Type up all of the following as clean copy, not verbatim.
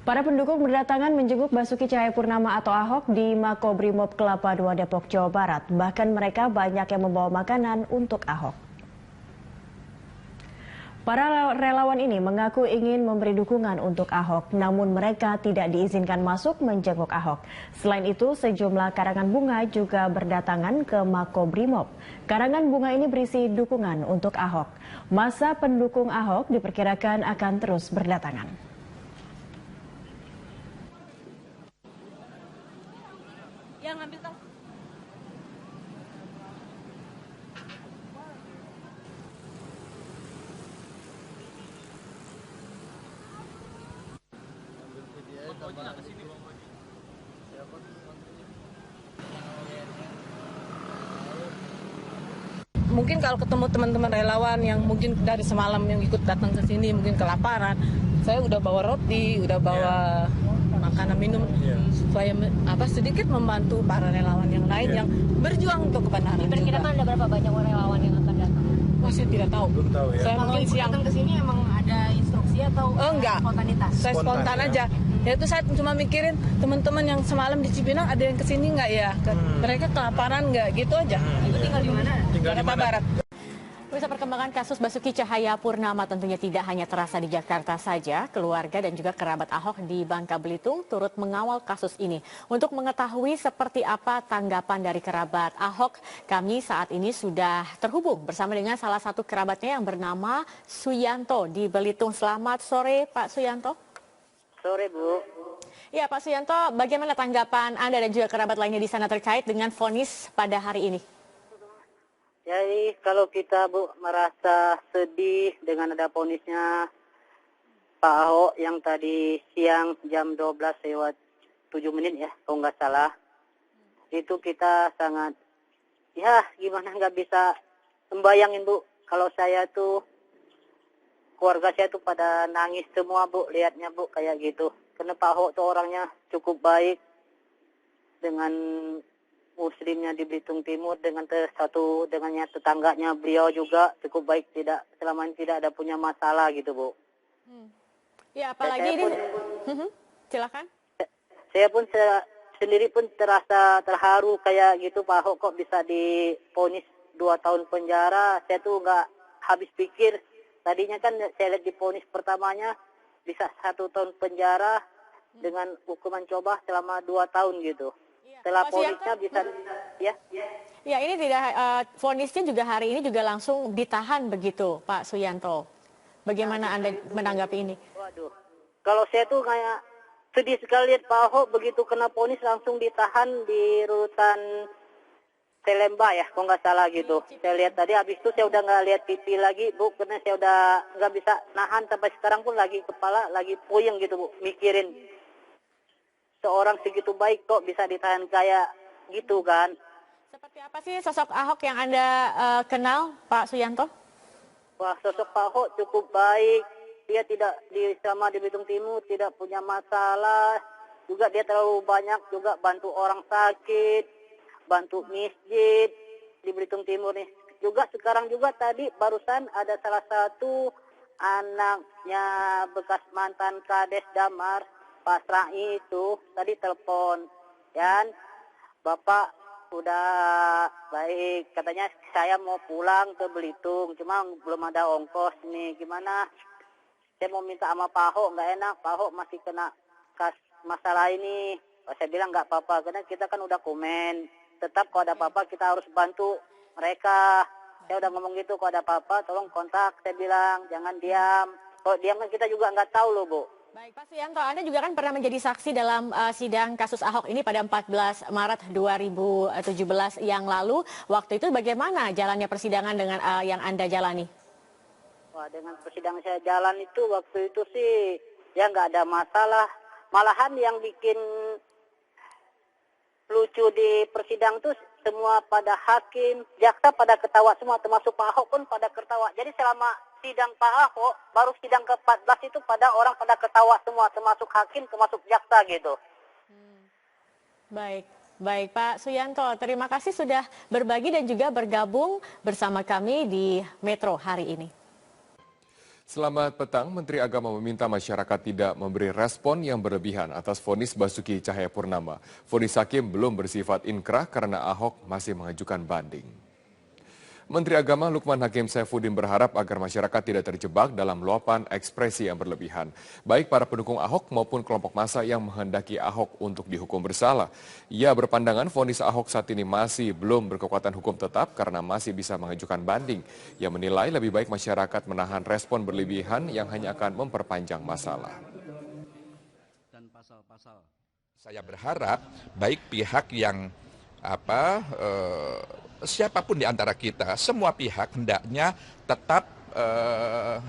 Para pendukung berdatangan menjenguk Basuki Cahayapurnama atau Ahok di Makobrimob Kelapa II Depok, Jawa Barat. Bahkan mereka banyak yang membawa makanan untuk Ahok. Para relawan ini mengaku ingin memberi dukungan untuk Ahok, namun mereka tidak diizinkan masuk menjenguk Ahok. Selain itu, sejumlah karangan bunga juga berdatangan ke Makobrimob. Karangan bunga ini berisi dukungan untuk Ahok. Masa pendukung Ahok diperkirakan akan terus berdatangan. Yang ambil tahu. Mungkin kalau ketemu teman-teman relawan yang mungkin dari semalam yang ikut datang ke sini mungkin kelaparan, saya udah bawa roti, udah bawa makanan minum supaya sedikit membantu para relawan yang lain yang berjuang untuk kebenaran. Diperkirakan ada berapa banyak relawan yang akan datang? Wah, saya tidak tahu. Belum tahu ya. Saya mungkin siang datang ke sini emang ada instruksi atau enggak. spontanitas? Saya spontan ya. aja. Ya itu saya cuma mikirin teman-teman yang semalam di Cipinang ada yang kesini nggak ya? Mereka kelaparan nggak? Gitu aja. Ibu tinggal di mana? Tinggal di Jakarta mana? Barat. Pemirsa, perkembangan kasus Basuki Cahayapurnama tentunya tidak hanya terasa di Jakarta saja. Keluarga dan juga kerabat Ahok di Bangka Belitung turut mengawal kasus ini. Untuk mengetahui seperti apa tanggapan dari kerabat Ahok, kami saat ini sudah terhubung bersama dengan salah satu kerabatnya yang bernama Suyanto di Belitung. Selamat sore, Pak Suyanto. Sore, Bu. Ya, Pak Suyanto, bagaimana tanggapan Anda dan juga kerabat lainnya di sana terkait dengan vonis pada hari ini? Jadi kalau kita, Bu, merasa sedih dengan ada vonisnya Pak Ahok yang tadi siang jam 12:07 ya, kalau nggak salah. Itu kita sangat, ya gimana nggak bisa membayangin, Bu. Kalau saya tuh, keluarga saya tuh pada nangis semua, Bu, lihatnya, Bu, kayak gitu. Karena Pak Ahok tuh orangnya cukup baik dengan Muslimnya di Belitung Timur, dengan dengannya tetangganya beliau juga cukup baik, tidak selama ini tidak ada punya masalah gitu, Bu. Ya, apalagi ini. Silakan. Saya pun sendiri pun terasa terharu kayak gitu, Pak Ahok kok bisa divonis 2 tahun penjara. Saya tuh nggak habis pikir. Tadinya kan saya lihat divonis pertamanya bisa 1 tahun penjara dengan hukuman coba selama 2 tahun gitu. Setelah vonisnya bisa ya. Ya, ini tidak vonisnya juga hari ini juga langsung ditahan begitu, Pak Suyanto. Bagaimana Anda menanggapi ini? Waduh. Kalau saya tuh kayak sedih sekali lihat Pak Ahok begitu kena vonis langsung ditahan di rutan Salemba ya, kalau nggak salah gitu. Saya lihat tadi, habis itu saya udah nggak lihat TV lagi, Bu, karena saya udah nggak bisa nahan sampai sekarang pun lagi kepala lagi puyeng gitu, Bu, mikirin. Seorang segitu baik kok bisa ditahan kayak gitu kan. Seperti apa sih sosok Ahok yang Anda kenal, Pak Suyanto? Wah, sosok Pak Ahok cukup baik. Dia tidak sama di Belitung Timur, tidak punya masalah. Juga dia terlalu banyak juga bantu orang sakit, bantu masjid di Belitung Timur nih. Juga sekarang juga tadi barusan ada salah satu anaknya bekas mantan Kades Damar, Pak Srai itu tadi telepon, dan Bapak udah baik, katanya saya mau pulang ke Belitung, cuma belum ada ongkos nih, gimana? Saya mau minta sama Pak Ahok, nggak enak, Pak Ahok masih kena masalah ini. Saya bilang nggak apa-apa, karena kita kan udah komen, tetap kalau ada apa-apa kita harus bantu mereka. Saya udah ngomong gitu, kalau ada apa-apa tolong kontak, saya bilang, jangan diam. Kalau diam kan kita juga nggak tahu loh, Bu. Baik, Pak Suyanto, Anda juga kan pernah menjadi saksi dalam sidang kasus Ahok ini pada 14 Maret 2017 yang lalu. Waktu itu bagaimana jalannya persidangan dengan yang Anda jalani? Wah, dengan persidangan saya jalan itu waktu itu sih ya nggak ada masalah. Malahan yang bikin lucu di persidangan tuh semua pada hakim, jaksa pada ketawa semua, termasuk Pak Ahok pun pada ketawa. Jadi selama sidang Pak Ahok, baru sidang ke-14 itu pada orang pada ketawa semua, termasuk hakim, termasuk jaksa gitu. Baik, baik Pak Suyanto, terima kasih sudah berbagi dan juga bergabung bersama kami di Metro hari ini. Selamat petang, Menteri Agama meminta masyarakat tidak memberi respon yang berlebihan atas vonis Basuki Cahayapurnama. Vonis hakim belum bersifat inkrah karena Ahok masih mengajukan banding. Menteri Agama Lukman Hakim Saifuddin berharap agar masyarakat tidak terjebak dalam luapan ekspresi yang berlebihan, baik para pendukung Ahok maupun kelompok massa yang menghendaki Ahok untuk dihukum bersalah. Ia berpandangan vonis Ahok saat ini masih belum berkekuatan hukum tetap karena masih bisa mengajukan banding. Ia menilai lebih baik masyarakat menahan respon berlebihan yang hanya akan memperpanjang masalah. Saya berharap baik pihak yang siapapun di antara kita, semua pihak hendaknya tetap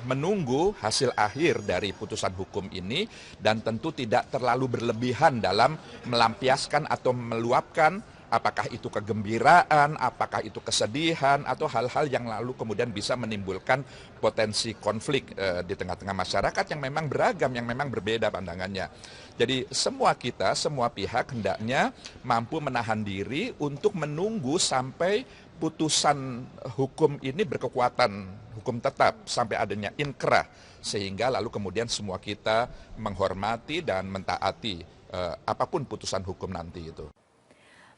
menunggu hasil akhir dari putusan hukum ini dan tentu tidak terlalu berlebihan dalam melampiaskan atau meluapkan apakah itu kegembiraan, apakah itu kesedihan, atau hal-hal yang lalu kemudian bisa menimbulkan potensi konflik di tengah-tengah masyarakat yang memang beragam, yang memang berbeda pandangannya. Jadi semua kita, semua pihak hendaknya mampu menahan diri untuk menunggu sampai putusan hukum ini berkekuatan hukum tetap, sampai adanya inkrah, sehingga lalu kemudian semua kita menghormati dan mentaati apapun putusan hukum nanti itu.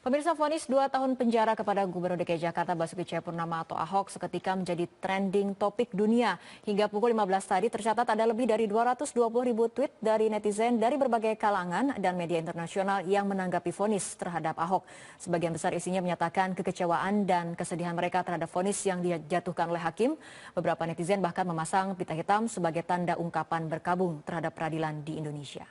Pemirsa, vonis 2 tahun penjara kepada Gubernur DKI Jakarta Basuki Cahayapurnama atau Ahok seketika menjadi trending topik dunia. Hingga pukul 15 tadi tercatat ada lebih dari 220.000 tweet dari netizen dari berbagai kalangan dan media internasional yang menanggapi vonis terhadap Ahok. Sebagian besar isinya menyatakan kekecewaan dan kesedihan mereka terhadap vonis yang dijatuhkan oleh hakim. Beberapa netizen bahkan memasang pita hitam sebagai tanda ungkapan berkabung terhadap peradilan di Indonesia.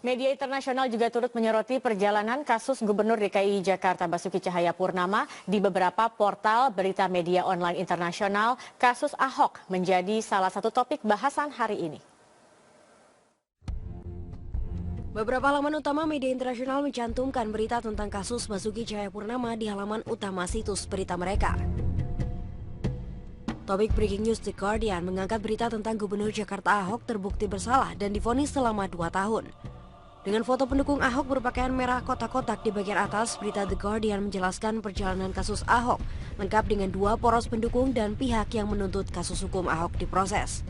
Media internasional juga turut menyoroti perjalanan kasus Gubernur DKI Jakarta Basuki Cahayapurnama di beberapa portal berita media online internasional. Kasus Ahok menjadi salah satu topik bahasan hari ini. Beberapa halaman utama media internasional mencantumkan berita tentang kasus Basuki Cahayapurnama di halaman utama situs berita mereka. Topik Breaking News The Guardian mengangkat berita tentang Gubernur Jakarta Ahok terbukti bersalah dan divonis selama 2 tahun. Dengan foto pendukung Ahok berpakaian merah kotak-kotak di bagian atas, berita The Guardian menjelaskan perjalanan kasus Ahok, lengkap dengan 2 poros pendukung dan pihak yang menuntut kasus hukum Ahok diproses.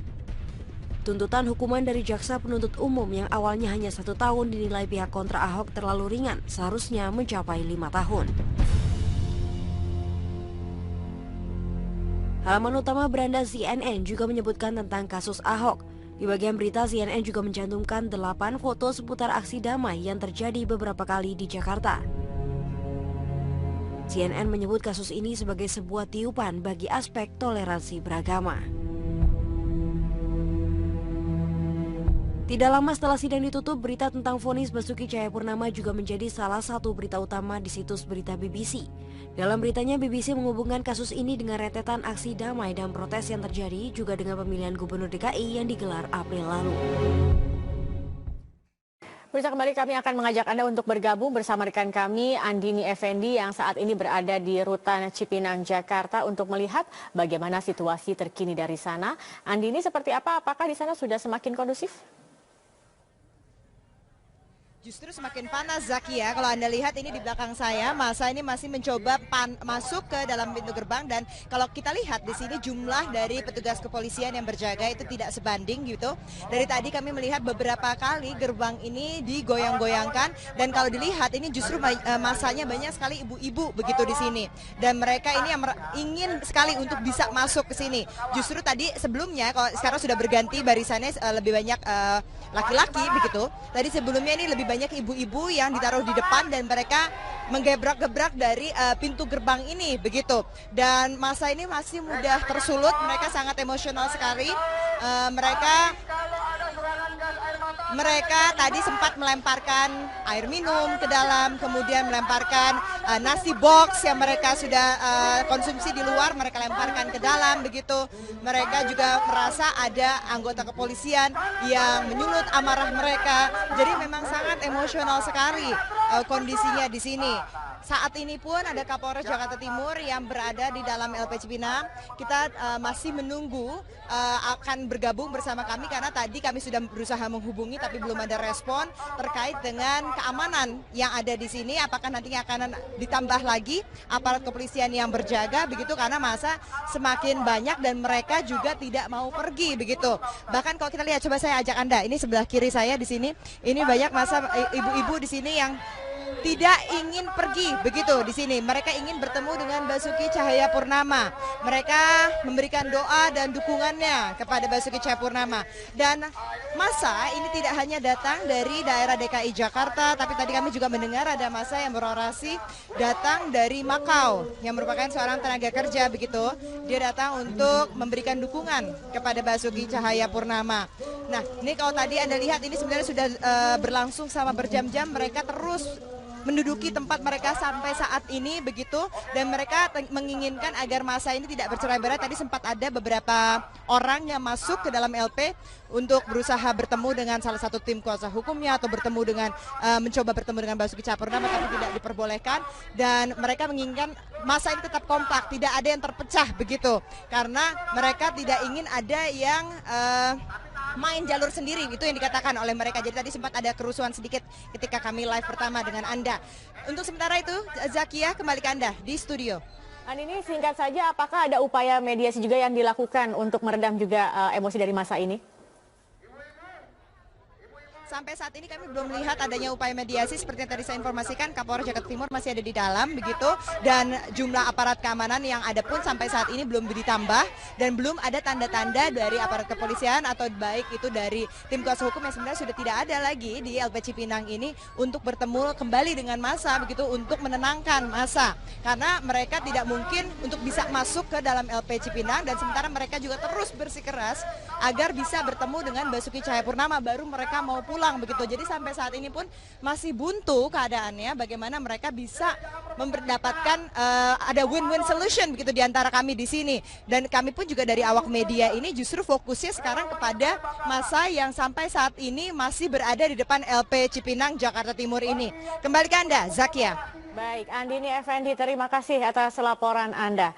Tuntutan hukuman dari jaksa penuntut umum yang awalnya hanya 1 tahun dinilai pihak kontra Ahok terlalu ringan, seharusnya mencapai 5 tahun. Halaman utama beranda CNN juga menyebutkan tentang kasus Ahok. Di bagian berita, CNN juga mencantumkan 8 foto seputar aksi damai yang terjadi beberapa kali di Jakarta. CNN menyebut kasus ini sebagai sebuah tiupan bagi aspek toleransi beragama. Tidak lama setelah sidang ditutup, berita tentang vonis Basuki Cahayapurnama juga menjadi salah satu berita utama di situs berita BBC. Dalam beritanya, BBC menghubungkan kasus ini dengan rentetan aksi damai dan protes yang terjadi juga dengan pemilihan Gubernur DKI yang digelar April lalu. Pemirsa, kembali kami akan mengajak Anda untuk bergabung bersama rekan kami Andini Effendi yang saat ini berada di Rutan Cipinang, Jakarta untuk melihat bagaimana situasi terkini dari sana. Andini, seperti apa? Apakah di sana sudah semakin kondusif? Justru semakin panas, Zakia. Kalau Anda lihat ini di belakang saya, masa ini masih mencoba masuk ke dalam pintu gerbang, dan kalau kita lihat di sini jumlah dari petugas kepolisian yang berjaga itu tidak sebanding gitu. Dari tadi kami melihat beberapa kali gerbang ini digoyang-goyangkan, dan kalau dilihat ini justru masanya banyak sekali ibu-ibu begitu di sini. Dan mereka ini yang ingin sekali untuk bisa masuk ke sini. Justru tadi sebelumnya, kalau sekarang sudah berganti barisannya lebih banyak laki-laki begitu. Tadi sebelumnya ini lebih banyak ibu-ibu yang ditaruh di depan dan mereka menggebrak-gebrak dari pintu gerbang ini begitu. Dan masa ini masih mudah tersulut, mereka sangat emosional sekali. Mereka mereka tadi sempat melemparkan air minum ke dalam, kemudian melemparkan nasi box yang mereka sudah konsumsi di luar, mereka lemparkan ke dalam begitu. Mereka juga merasa ada anggota kepolisian yang menyulut amarah mereka. Jadi memang sangat emosional sekali kondisinya di sini. Saat ini pun ada Kapolres Jakarta Timur yang berada di dalam LP Cipinang. Kita masih menunggu akan bergabung bersama kami karena tadi kami sudah berusaha menghubungi tapi belum ada respon terkait dengan keamanan yang ada di sini. Apakah nantinya akan ditambah lagi aparat kepolisian yang berjaga begitu karena masa semakin banyak dan mereka juga tidak mau pergi begitu. Bahkan kalau kita lihat, coba saya ajak Anda, ini sebelah kiri saya di sini, ini banyak masa ibu-ibu di sini yang tidak ingin pergi begitu di sini. Mereka ingin bertemu dengan Basuki Cahayapurnama. Mereka memberikan doa dan dukungannya kepada Basuki Cahayapurnama. Dan massa ini tidak hanya datang dari daerah DKI Jakarta, tapi tadi kami juga mendengar ada massa yang berorasi datang dari Makau yang merupakan seorang tenaga kerja begitu. Dia datang untuk memberikan dukungan kepada Basuki Cahayapurnama. Nah, ini kalau tadi Anda lihat ini sebenarnya sudah berlangsung selama berjam-jam. Mereka terus menduduki tempat mereka sampai saat ini begitu, dan mereka menginginkan agar masa ini tidak bercerai-berai. Tadi sempat ada beberapa orang yang masuk ke dalam LP untuk berusaha bertemu dengan salah satu tim kuasa hukumnya atau mencoba bertemu dengan Basuki Cahayapurnama, tapi tidak diperbolehkan. Dan mereka menginginkan masa ini tetap kompak, tidak ada yang terpecah begitu, karena mereka tidak ingin ada yang main jalur sendiri, itu yang dikatakan oleh mereka. Jadi tadi sempat ada kerusuhan sedikit ketika kami live pertama dengan Anda. Untuk sementara itu, Zakia, kembali ke Anda di studio. Ini singkat saja, apakah ada upaya mediasi juga yang dilakukan untuk meredam juga emosi dari massa ini? Sampai saat ini kami belum melihat adanya upaya mediasi. Seperti yang tadi saya informasikan, Kapolres Jakarta Timur masih ada di dalam begitu, dan jumlah aparat keamanan yang ada pun sampai saat ini belum ditambah, dan belum ada tanda-tanda dari aparat kepolisian atau baik itu dari tim kuasa hukum yang sebenarnya sudah tidak ada lagi di LP Cipinang ini untuk bertemu kembali dengan massa begitu, untuk menenangkan massa, karena mereka tidak mungkin untuk bisa masuk ke dalam LP Cipinang, dan sementara mereka juga terus bersikeras agar bisa bertemu dengan Basuki Cahayapurnama baru mereka mau pulang begitu. Jadi sampai saat ini pun masih buntu keadaannya, bagaimana mereka bisa mendapatkan ada win-win solution begitu di antara kami di sini. Dan kami pun juga dari awak media ini justru fokusnya sekarang kepada massa yang sampai saat ini masih berada di depan LP Cipinang Jakarta Timur ini. Kembali ke Anda, Zakia. Baik, Andini Effendi, terima kasih atas laporan Anda.